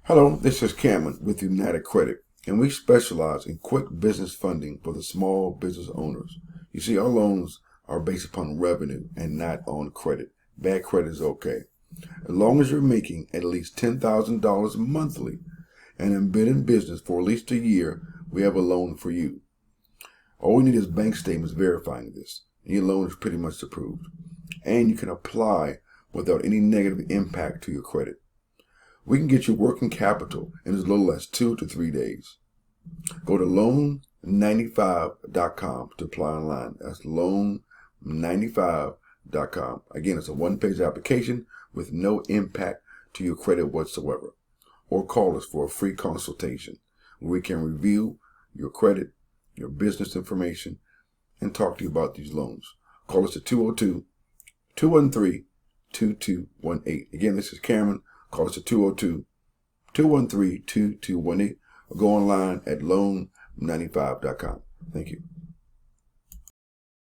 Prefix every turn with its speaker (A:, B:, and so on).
A: Hello, this is Cameron with United Credit, and we specialize in quick business funding for the small business owners. You see, our loans are based upon revenue and not on credit. Bad credit is okay. As long as you're making at least $10,000 monthly and have been in business for at least a year, we have a loan for you. All we need is bank statements verifying this, and your loan is pretty much approved. And you can apply without any negative impact to your credit. We can get you working capital in as little as 2 to 3 days. Go to loan95.com to apply online. That's loan95.com. Again, it's a one-page application with no impact to your credit whatsoever. Or call us for a free consultation where we can review your credit, your business information, and talk to you about these loans. Call us at 202-213-2218. Again, this is Cameron. Call us at 202-213-2218 or go online at loan95.com. Thank you.